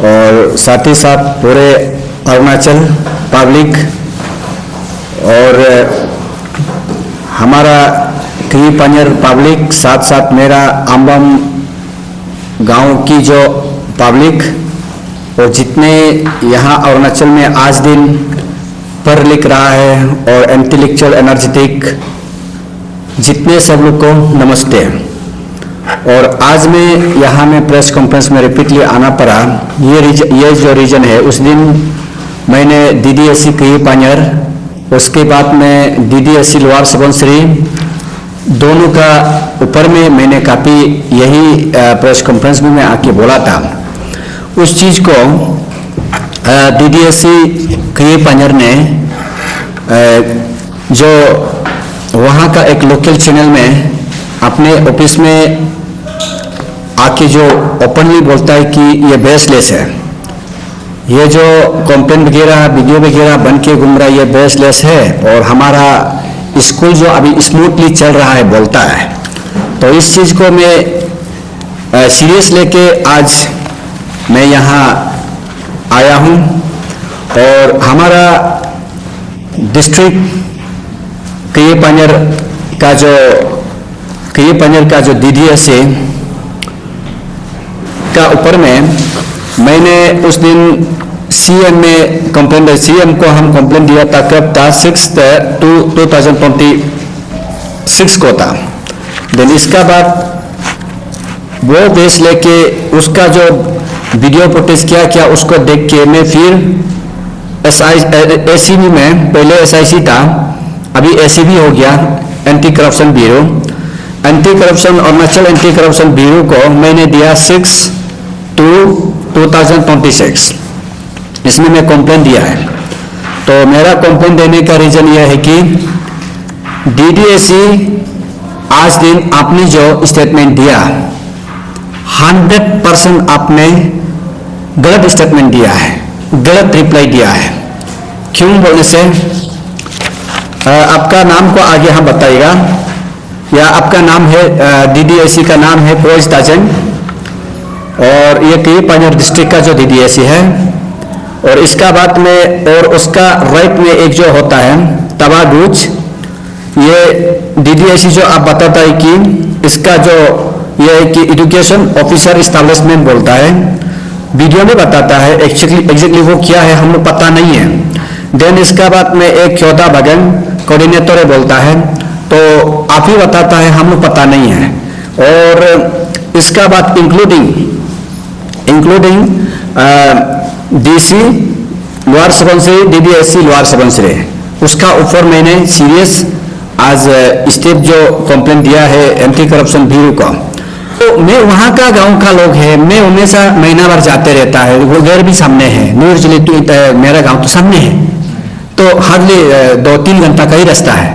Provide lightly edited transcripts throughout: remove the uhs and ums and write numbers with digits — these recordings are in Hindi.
और साथ ही साथ पूरे अरुणाचल पब्लिक और हमारा क्री पंजर पब्लिक, साथ साथ मेरा अम्बम गांव की जो पब्लिक और जितने यहाँ अरुणाचल में आज दिन पढ़ लिख रहा है और इंटेलेक्चुअल एनर्जेटिक जितने सब लोग को नमस्ते। और आज मैं यहाँ में प्रेस कॉन्फ्रेंस में रिपीटली आना पड़ा, ये जो रीजन है, उस दिन मैंने DDSE क्री पंजर, उसके बाद में DDSE लोअर सुबनसिरी, दोनों का ऊपर में मैंने काफ़ी यही प्रेस कॉन्फ्रेंस में मैं आके बोला था। उस चीज़ को DDSE क्री पंजर ने जो वहाँ का एक लोकल चैनल में अपने ऑफिस में आके जो ओपनली बोलता है कि ये बेसलेस है, ये जो कंटेंट वगैरह वीडियो वगैरह बन के घूम रहा है ये बेसलेस है, और हमारा स्कूल जो अभी स्मूथली चल रहा है बोलता है। तो इस चीज़ को मैं सीरियस लेके आज मैं यहाँ आया हूँ। और हमारा डिस्ट्रिक्ट क्री पंजर का जो DDSE का ऊपर में मैंने उस दिन CM में कंप्लेंट, CM को हम कंप्लेंट दिया था, कब था 6/2/2026 को था। देन इसका बाद वो बेस लेके उसका जो वीडियो फुटेज क्या उसको देख के मैं फिर ACB में, पहले SIC था अभी ACB हो गया, anti corruption bureau, anti corruption Arunachal anti corruption bureau को मैंने दिया 6/2/2026, इसमें मैं कंप्लेंट दिया है। तो मेरा कंप्लेंट देने का रीजन यह है कि DDSE आज दिन आपने जो स्टेटमेंट दिया 100% आपने गलत स्टेटमेंट दिया है, गलत रिप्लाई दिया है। क्यों बोलने से आपका नाम को आगे हम बताइएगा, या आपका नाम है DDSE का नाम है पोइज ताजन, और ये क्री पंजर डिस्ट्रिक्ट का जो DDSE है। और इसका बाद में और उसका राइट में एक जो होता है तबागुज, ये DDSE जो आप बताता है कि इसका जो ये है कि एजुकेशन ऑफिसर इस्टेब्लिशमेंट बोलता है, वीडियो में बताता है, एग्जैक्टली वो क्या है हम लोग पता नहीं है। देन इसका बाद में एक क्योदा बगन कोऑर्डिनेटर बोलता है, तो आप ही बताता है, हम लोग पता नहीं है। और इसका बाद including DC lower Subansiri, DDSE lower Subansiri, उसका ऊपर मैंने सीरियस आज स्टेप जो कंप्लेंट दिया है एंटी करप्शन ब्यूरो को। तो मैं वहाँ का गांव का लोग है, मैं हमेशा महीना भर जाते रहता है, वो घर भी सामने है, मेरा गांव तो सामने है, तो हार्डली 2-3 घंटा का ही रास्ता है।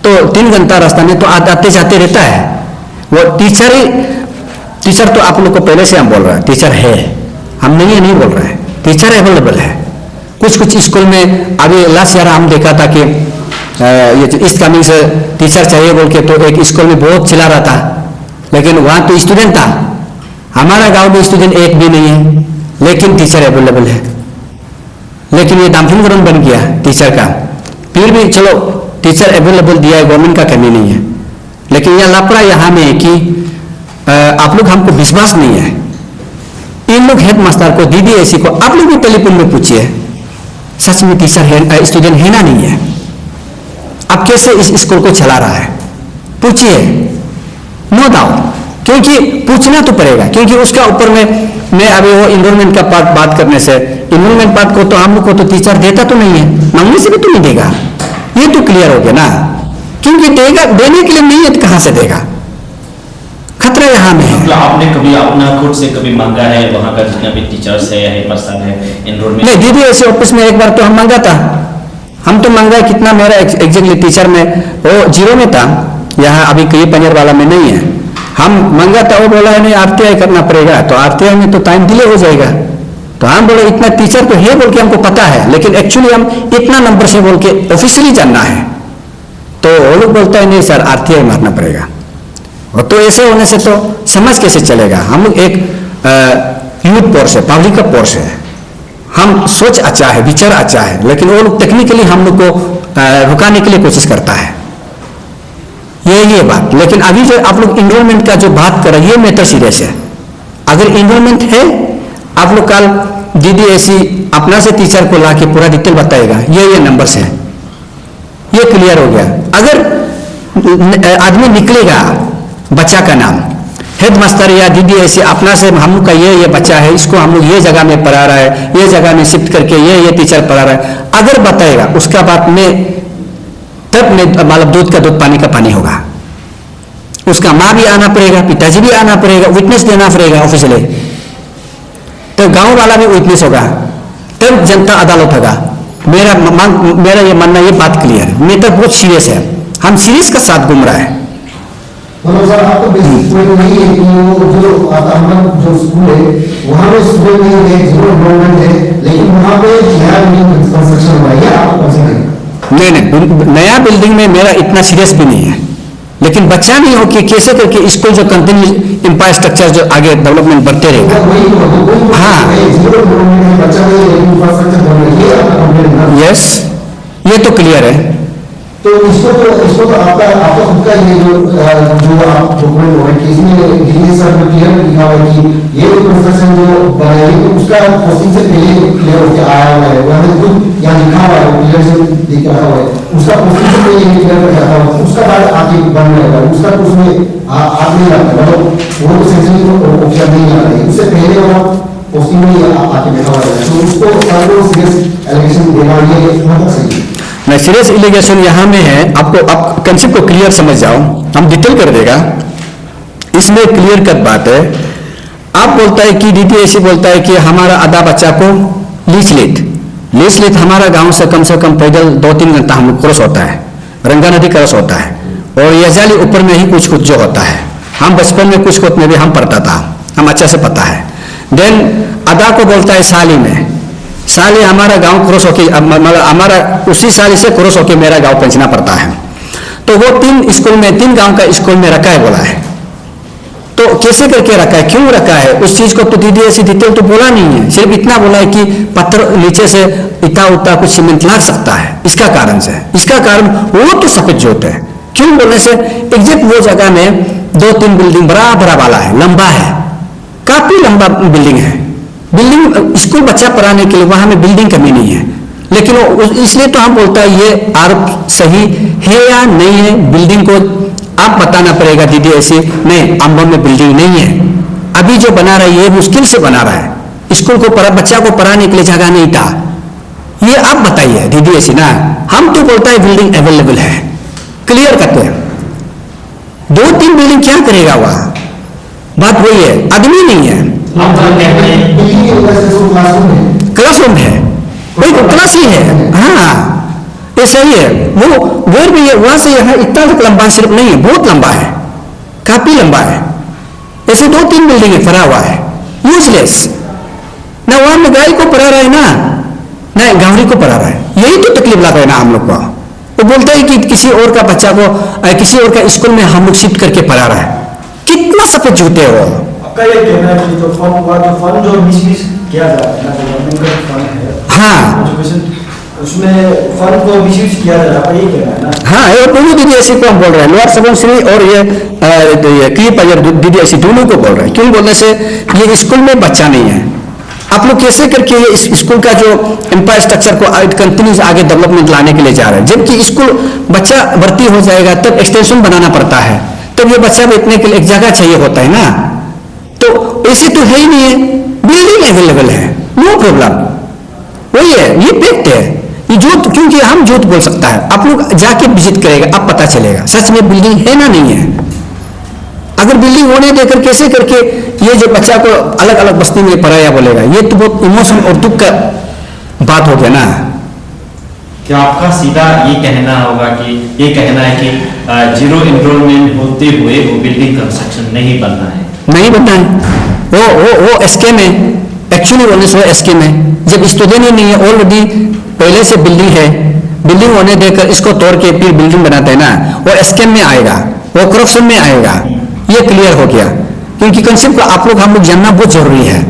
तो 3 घंटा रास्ता में तो आते जाते रहता है। वो टीचर तो आप लोग को पहले से हम बोल रहे हैं, टीचर है, हम नहीं बोल रहे हैं, टीचर अवेलेबल है। कुछ स्कूल में अभी लास्ट ईयर हम देखा था कि ये ईस्ट कामिंग से टीचर चाहिए बोल के, तो एक स्कूल में बहुत चिल्ला रहा था, लेकिन वहाँ तो स्टूडेंट था। हमारा गांव में स्टूडेंट एक भी नहीं है, लेकिन टीचर अवेलेबल है। लेकिन ये डाम्पिंग ग्राउंड बन गया टीचर का, फिर भी चलो टीचर अवेलेबल दिया है, गवर्नमेंट का कमी नहीं है। लेकिन यह लापरा यहाँ में है कि आप लोग हमको विश्वास नहीं है। इन लोग हेड मास्टर को DDSE को आप लोग भी टेलीफोन में पूछिए, सच में टीचर है, स्टूडेंट है ना नहीं है, आप कैसे इस स्कूल को चला रहा है, पूछिए, नो डाउट, क्योंकि पूछना तो पड़ेगा, क्योंकि उसका ऊपर में मैं अभी वो इन्रोलमेंट का पार्ट बात करने से, इन्रोलमेंट पार्ट को तो हम लोग को तो टीचर देता तो नहीं है, मांगने से भी तो नहीं देगा, ये तो क्लियर हो गया ना। क्योंकि देगा, देने के लिए नहीं है तो कहां से देगा, खतरा यहाँ में है। आपने कभी अपना खुद से कभी मांगा है वहाँ का जितना भी टीचर्स है या हेड मास्टर है एनरोलमेंट? नहीं, DDSE ऑफिस में एक बार तो हम मांगा था, हम तो मांगा कितना, मेरा एग्जैक्टली टीचर में वो 0 में था, यहाँ अभी क्री पंजर वाला में नहीं है। हम मांगा था, वो बोला है नहीं RTI करना पड़ेगा, तो RTI में तो टाइम डिले हो जाएगा। तो हम बोले इतना टीचर तो है बोल के हमको पता है, लेकिन एक्चुअली हम इतना नंबर से बोल के ऑफिशियली जानना है। तो वो लोग बोलता है नहीं सर RTI मारना पड़ेगा। और तो ऐसे होने से तो समझ कैसे चलेगा। हम लोग एक यूथ पोर्स है, पब्लिक का पोर्स है। हम सोच अच्छा है, विचार अच्छा है, लेकिन वो लोग टेक्निकली हम लोग को रुकाने के लिए कोशिश करता है, ये बात। लेकिन अभी जो आप लोग इनरोलमेंट का जो बात कर रहे हैं, ये मैटर सीरियस है। अगर इनरोलमेंट है, आप लोग कल DDSE अपना से टीचर को लाके पूरा डिटेल बताएगा, ये नंबर्स है, ये क्लियर हो गया। अगर आदमी निकलेगा, बच्चा का नाम हेड मास्टर या DDSE अपना से हम लोग का ये बच्चा है, इसको हम लोग ये जगह में पढ़ा रहा है, ये जगह में शिफ्ट करके ये टीचर पढ़ा रहा है, अगर बताएगा, उसका बात में तब में मतलब दूध का दूध पानी का पानी होगा। उसका माँ भी आना पड़ेगा, पिताजी भी आना पड़ेगा, विटनेस देना पड़ेगा ऑफिशियली, तो गांव वाला भी विटनेस होगा, तब जनता अदालत होगा। मेरा ये मानना, ये बात क्लियर है। मैटर बहुत सीरियस है, हम सीरियस का साथ घूम रहा है। मतलब सर आपको बेसिक पॉइंट नहीं है कि वो जो अहमद जो स्कूल है वहाँ पे स्कूल नहीं है, जीरो एनरोलमेंट है, लेकिन वहाँ पे नया बिल्डिंग कंस्ट्रक्शन हुआ है, आपको कौन सा नहीं, नया बिल्डिंग में मेरा इतना सीरियस भी नहीं है, लेकिन बच्चा नहीं हो कि कैसे करके स्कूल जो कंटिन्यू इंफ्रास्ट्रक्चर जो आगे डेवलपमेंट बढ़ते रहेगा। हाँ, यस, ये तो क्लियर है। तो इसको तो आपका खुद का ये जो आप डॉक्यूमेंट हो कि इसमें DDSE सर ने क्लियर लिखा हुआ है कि ये कंस्ट्रक्शन जो बनाई तो उसका पोस्टिंग से पहले क्लियर होकर आया हुआ है, वहाँ खुद यहाँ लिखा हुआ है, क्लियर से लिखा हुआ है, उसका पोस्टिंग से पहले क्लियर कर जाता है, उसका बाद आगे बन रहेगा, उसका तो उसमें आप नहीं लगता, मतलब वो तो सेंसिटिव ऑप्शन नहीं आ रही, उससे पहले वो पोस्टिंग में आके बैठा हुआ है, तो उसको सर को सीरियस एलिगेशन देना ये मतलब सही है। मैं सीरियस एलिगेशन यहाँ में है, आपको आप कंसेप्ट को क्लियर समझ जाओ, हम डिटेल कर देगा। इसमें क्लियर कट बात है। आप बोलता है कि DDSE बोलता है कि हमारा आधा बच्चा को लीच लेट हमारा गांव से कम पैदल 2-3 घंटा हम लोग क्रॉस होता है, रंगा नदी क्रॉस होता है, और यजाली ऊपर में ही कुछ जो होता है। हम बचपन में कुछ में भी हम पढ़ता था, हम अच्छा से पता है। देन आधा को बोलता है साली हमारा गांव क्रॉस होके, हमारा उसी साली से क्रॉस होके मेरा गांव पहुंचना पड़ता है, तो वो 3 गांव का स्कूल में रखा है बोला है। तो कैसे करके रखा है, क्यों रखा है, उस चीज को तो DDSE डिटेल तो बोला नहीं है, सिर्फ इतना बोला है कि पत्थर नीचे से इतना उतना कुछ सीमेंट ला सकता है, इसका कारण वो तो सफेद जोत है। क्यों बोलने से एग्जैक्ट वो जगह में 2-3 बिल्डिंग बड़ा वाला है, लंबा है, काफी लंबा बिल्डिंग है। बिल्डिंग स्कूल बच्चा पढ़ाने के लिए वहां में बिल्डिंग कमी नहीं है, लेकिन इसलिए तो हम बोलता है ये आरोप सही है या नहीं है, बिल्डिंग को आप बताना पड़ेगा DDSE। नहीं, अम्बा में बिल्डिंग नहीं है, अभी जो बना रहा है ये मुश्किल से बना रहा है, स्कूल को बच्चा को पढ़ाने के लिए जगह नहीं था, ये आप बताइए DDSE ना। हम तो बोलता है बिल्डिंग अवेलेबल है, क्लियर करते हैं। 2-3 बिल्डिंग क्या करेगा वहां, बात वही है, आदमी नहीं है, क्लासरूम है, वही क्लास ही है। हाँ, ये सही है, वो वेर भी है, वहां से यहाँ इतना तक लंबा सिर्फ नहीं है, बहुत लंबा है, काफी लंबा है। ऐसे 2-3 बिल्डिंग पड़ा हुआ है, यूजलेस ना, वहां में गाय को पढ़ा रहा है ना गावरी को पढ़ा रहा है, यही तो तकलीफ लगा है ना हम लोग को। वो बोलता है कि किसी और का बच्चा को किसी और का स्कूल में हम लोग शिफ्ट करके पढ़ा रहा है, कितना सफेद जूते हो। आपका ये कहना है कि जो फंड जो मिसयूज किया जा रहा है ना, गवर्नमेंट का फंड है, हाँ, एजुकेशन उसमें फंड को मिसयूज किया जा रहा है, आपका ये कहना है ना। हाँ, ये दोनों DDSE को हम बोल रहे हैं, लोअर सुबनसिरी और ये क्लिप DDSE दोनों को बोल रहे हैं। क्यों बोलने से ये स्कूल में बच्चा नहीं है, आप लोग कैसे करके ये इस स्कूल का जो इंफ्रास्ट्रक्चर को कंटिन्यूस आगे डेवलपमेंट लाने के लिए जा रहे हैं, जबकि स्कूल बच्चा भर्ती हो जाएगा तब एक्सटेंशन बनाना पड़ता है, तब ये बच्चा बैठने के लिए एक जगह चाहिए होता है ना, तो ऐसे तो है ही नहीं है, बिल्डिंग अवेलेबल है, नो प्रॉब्लम, वही है, ये फैक्ट है। ये झूठ, क्योंकि हम झूठ बोल सकता है, आप लोग जाके विजिट करेगा, अब पता चलेगा सच में बिल्डिंग है ना नहीं है। अगर बिल्डिंग होने देकर कैसे करके ये जो बच्चा को अलग अलग बस्ती में पढ़ाया बोलेगा, ये तो बहुत इमोशन और दुख का बात हो गया ना। क्या आपका सीधा ये कहना होगा कि ये कहना है कि जीरो एनरोलमेंट होते हुए वो बिल्डिंग कंस्ट्रक्शन नहीं बनना है? नहीं बनना है, वो स्कीम है, एक्चुअली बोलने से स्कीम है। जब स्टूडेंट ही नहीं है, ऑलरेडी पहले से बिल्डिंग है, बिल्डिंग होने देकर इसको तोड़ के फिर बिल्डिंग बनाते हैं ना, वो स्कीम में आएगा, वो करप्शन में आएगा, ये क्लियर हो गया। क्योंकि कंसेप्ट को आप लोग हम लोग जानना बहुत जरूरी है।